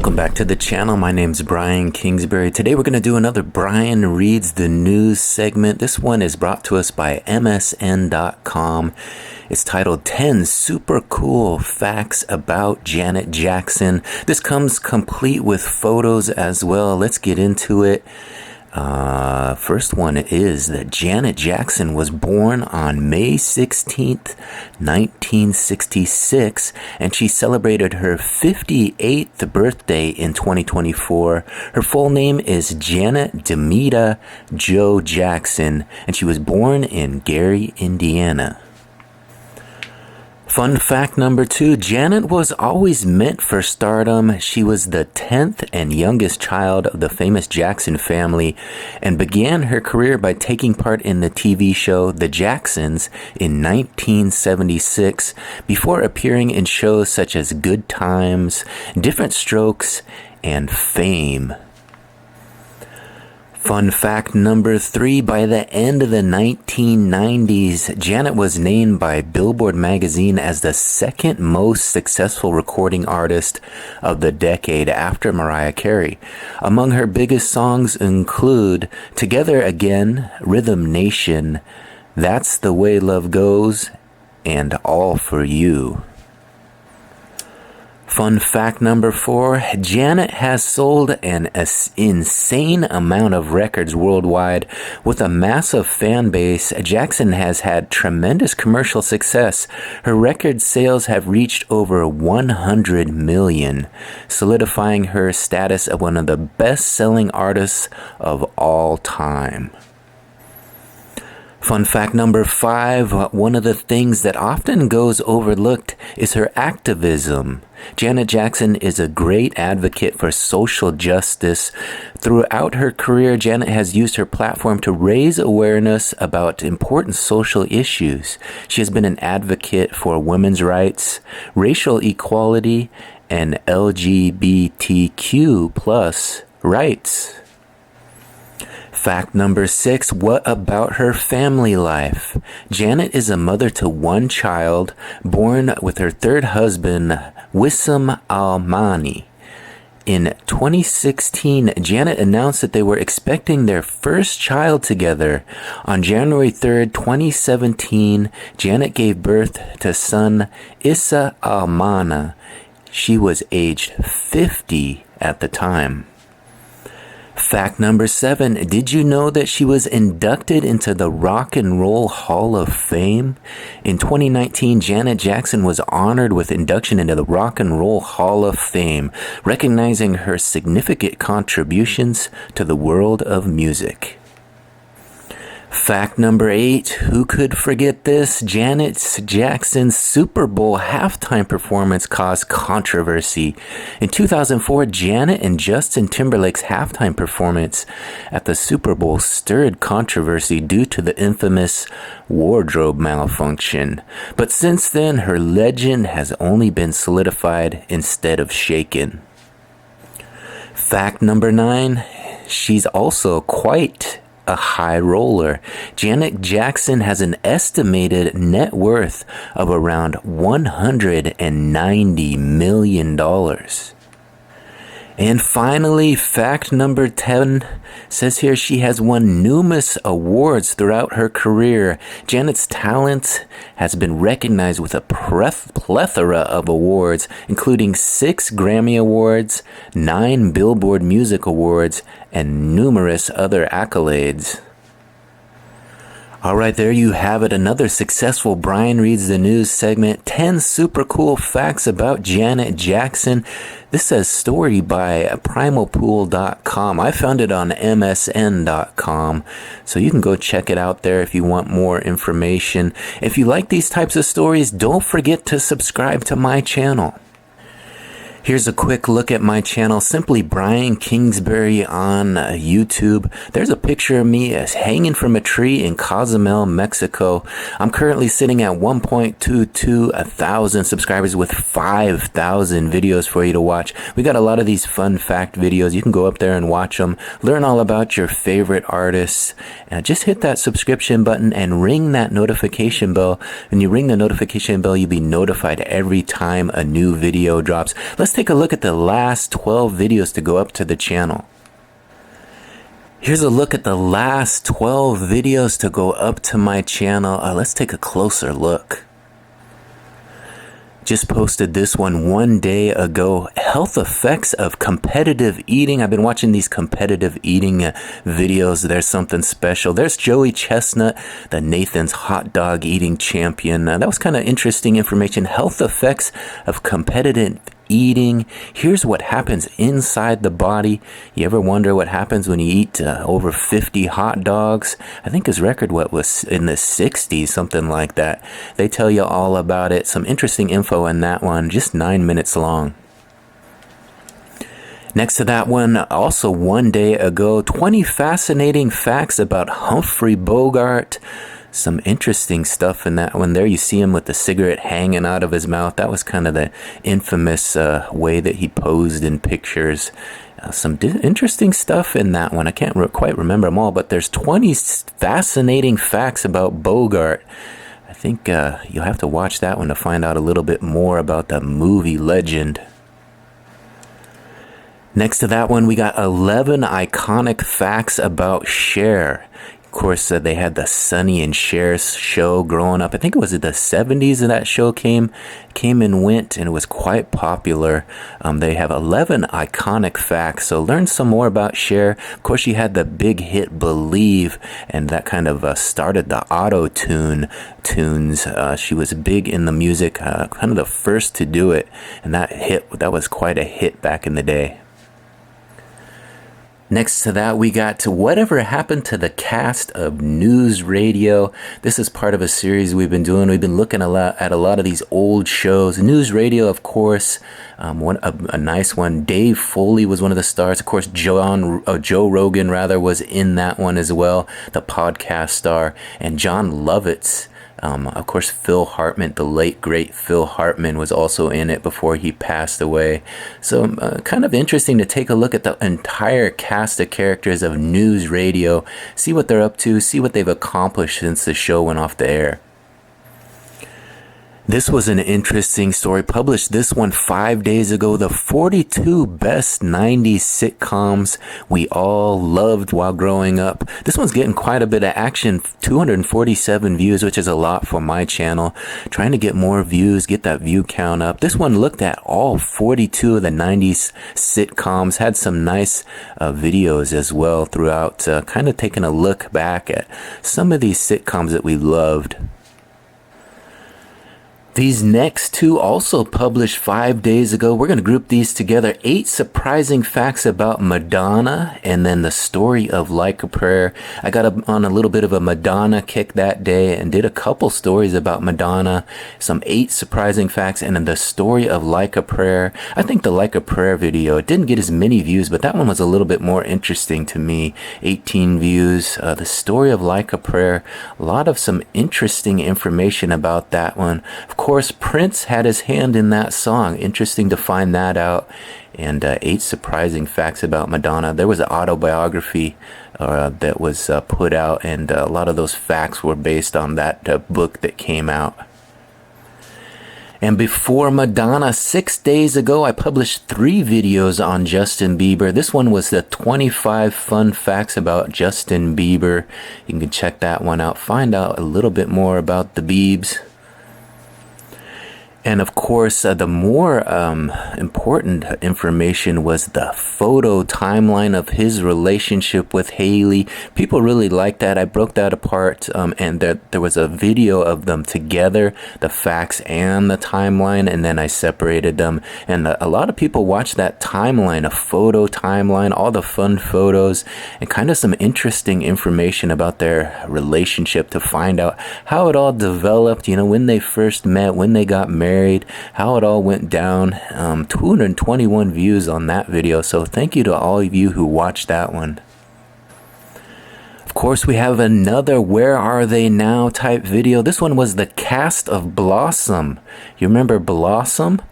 Welcome back to the channel. My name's Brian Kingsbury. Today we're going to do another Brian Reads the News segment. This one is brought to us by MSN.com. It's titled 10 Super Cool Facts About Janet Jackson. This comes complete with photos as well. Let's get into it. First one is that Janet Jackson was born on May 16th, 1966, and she celebrated her 58th birthday in 2024. Her full name is Janet Demita Jo Jackson, and she was born in Gary, Indiana. Fun fact number 2, Janet was always meant for stardom. She was the 10th and youngest child of the famous Jackson family and began her career by taking part in the TV show The Jacksons in 1976 before appearing in shows such as Good Times, Different Strokes, and Fame. Fun fact number 3, by the end of the 1990s, Janet was named by Billboard magazine as the second most successful recording artist of the decade after Mariah Carey. Among her biggest songs include Together Again, Rhythm Nation, That's the Way Love Goes, and All for You. Fun fact number 4, Janet has sold an insane amount of records worldwide. With a massive fan base, Jackson has had tremendous commercial success. Her record sales have reached over 100 million, solidifying her status as one of the best-selling artists of all time. Fun fact number 5, one of the things that often goes overlooked is her activism. Janet Jackson is a great advocate for social justice. Throughout her career, Janet has used her platform to raise awareness about important social issues. She has been an advocate for women's rights, racial equality, and LGBTQ plus rights. Fact number 6, what about her family life? Janet is a mother to one child, born with her third husband, Wissam Al-Mani. In 2016, Janet announced that they were expecting their first child together. On January 3rd, 2017, Janet gave birth to son Issa Al-Mana. She was aged 50 at the time. Fact number 7, did you know that she was inducted into the Rock and Roll Hall of Fame? In 2019, Janet Jackson was honored with induction into the Rock and Roll Hall of Fame, recognizing her significant contributions to the world of music. Fact number 8, who could forget this? Janet Jackson's Super Bowl halftime performance caused controversy. In 2004, Janet and Justin Timberlake's halftime performance at the Super Bowl stirred controversy due to the infamous wardrobe malfunction. But since then, her legend has only been solidified instead of shaken. Fact number 9, she's also quite a high roller. Janet Jackson has an estimated net worth of around $190 million. And finally, fact number 10 says here she has won numerous awards throughout her career. Janet's talent has been recognized with a plethora of awards, including 6 Grammy Awards, 9 Billboard Music Awards, and numerous other accolades. Alright, there you have it, another successful Brian Reads the News segment, 10 super cool facts about Janet Jackson. This says story by primalpool.com. I found it on msn.com, so you can go check it out there if you want more information. If you like these types of stories, don't forget to subscribe to my channel. Here's a quick look at my channel, simply Brian Kingsbury on YouTube. There's a picture of me hanging from a tree in Cozumel, Mexico. I'm currently sitting at 1.22 thousand subscribers with 5,000 videos for you to watch. We got a lot of these fun fact videos. You can go up there and watch them, learn all about your favorite artists. Just hit that subscription button and ring that notification bell. When you ring the notification bell, you'll be notified every time a new video drops. Let's take a look at the last 12 videos to go up to the channel. Here's a look at the last 12 videos to go up to my channel. Let's take a closer look. Just posted this one day ago. Health effects of competitive eating. I've been watching these competitive eating videos. There's something special. There's Joey Chestnut, the Nathan's hot dog eating champion. That was kind of interesting information. Health effects of competitive eating. Here's what happens inside the body. You ever wonder what happens when you eat over 50 hot dogs? I think his record was in the 60s, something like that. They tell you all about it. Some interesting info in that one, just 9 minutes long. Next to that one, also one day ago, 20 fascinating facts about Humphrey Bogart. Some interesting stuff in that one there. You see him with the cigarette hanging out of his mouth. That was kind of the infamous way that he posed in pictures. Some interesting stuff in that one. I can't quite remember them all, but there's 20 fascinating facts about Bogart. I think you'll have to watch that one to find out a little bit more about the movie legend. Next to that one, we got 11 iconic facts about Cher. Of course, they had the Sonny and Cher show growing up. I think it was in the 70s that show came and went, and it was quite popular. They have 11 iconic facts, so learn some more about Cher. Of course, she had the big hit Believe, and that kind of started the auto-tune tunes. She was big in the music, kind of the first to do it, and that was quite a hit back in the day. Next to that, we got to whatever happened to the cast of News Radio. This is part of a series we've been doing. We've been looking at a lot of these old shows. News Radio, of course, a nice one. Dave Foley was one of the stars. Of course, Joe Rogan was in that one as well, the podcast star, and John Lovitz. Of course, Phil Hartman, the late great Phil Hartman, was also in it before he passed away. So kind of interesting to take a look at the entire cast of characters of News Radio, see what they're up to, see what they've accomplished since the show went off the air. This was an interesting story. Published this one 5 days ago. The 42 best 90s sitcoms we all loved while growing up. This one's getting quite a bit of action. 247 views, which is a lot for my channel. Trying to get more views, get that view count up. This one looked at all 42 of the 90s sitcoms. Had some nice videos as well throughout. Kind of taking a look back at some of these sitcoms that we loved. These next two also published 5 days ago. We're going to group these together. 8 surprising facts about Madonna, and then the story of Like a Prayer. I got on a little bit of a Madonna kick that day and did a couple stories about Madonna. Some 8 surprising facts, and then the story of Like a Prayer. I think the Like a Prayer video, it didn't get as many views, but that one was a little bit more interesting to me. 18 views. The story of Like a Prayer. A lot of some interesting information about that one. Of course, Prince had his hand in that song. Interesting to find that out. And 8 surprising facts about Madonna. There was an autobiography that was put out, and a lot of those facts were based on that book that came out. And before Madonna, 6 days ago, I published 3 videos on Justin Bieber. This one was the 25 fun facts about Justin Bieber. You can check that one out. Find out a little bit more about the Biebs. And of course, the more important information was the photo timeline of his relationship with Hailey. People really liked that. I broke that apart, and there was a video of them together, the facts and the timeline, and then I separated them. And a lot of people watched that timeline, a photo timeline, all the fun photos, and kind of some interesting information about their relationship to find out how it all developed, when they first met, when they got married, how it all went down. 221 views on that video, so thank you to all of you who watched that one. Of course, we have another Where Are They Now type video. This one was the cast of Blossom. You remember Blossom?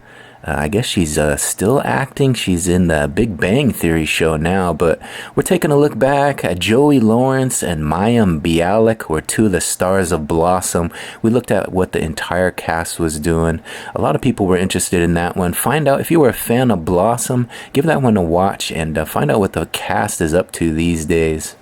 I guess she's still acting. She's in the Big Bang Theory show now, but we're taking a look back at Joey Lawrence and Mayim Bialik were two of the stars of Blossom. We looked at what the entire cast was doing. A lot of people were interested in that one. Find out if you were a fan of Blossom, give that one a watch and find out what the cast is up to these days.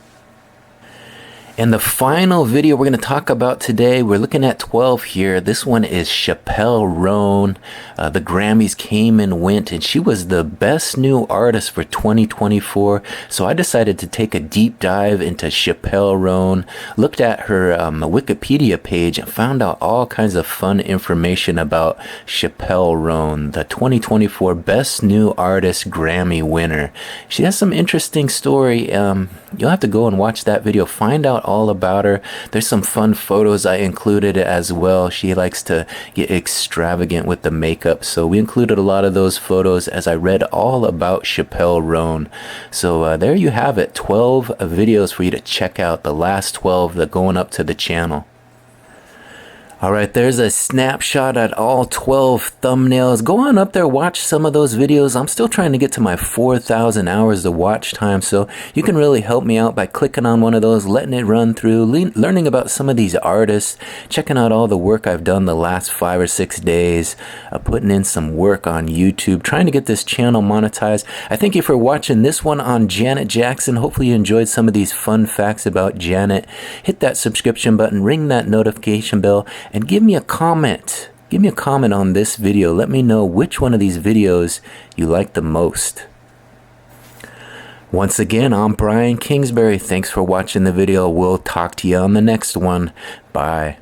And the final video we're going to talk about today, we're looking at 12 here. This one is Chappelle Roan. The Grammys came and went, and she was the best new artist for 2024. So I decided to take a deep dive into Chappelle Roan, looked at her Wikipedia page, and found out all kinds of fun information about Chappelle Roan, the 2024 Best New Artist Grammy winner. She has some interesting story. You'll have to go and watch that video, find out all about her. There's some fun photos I included as well. She likes to get extravagant with the makeup, so we included a lot of those photos as I read all about Chappelle Roan. So there you have it, 12 videos for you to check out, the last 12 that going up to the channel. Alright, there's a snapshot at all 12 thumbnails. Go on up there, watch some of those videos. I'm still trying to get to my 4,000 hours of watch time, so you can really help me out by clicking on one of those, letting it run through, learning about some of these artists, checking out all the work I've done the last 5 or 6 days, putting in some work on YouTube, trying to get this channel monetized. I thank you for watching this one on Janet Jackson. Hopefully you enjoyed some of these fun facts about Janet. Hit that subscription button, ring that notification bell, and give me a comment. Give me a comment on this video. Let me know which one of these videos you like the most. Once again, I'm Brian Kingsbury. Thanks for watching the video. We'll talk to you on the next one. Bye.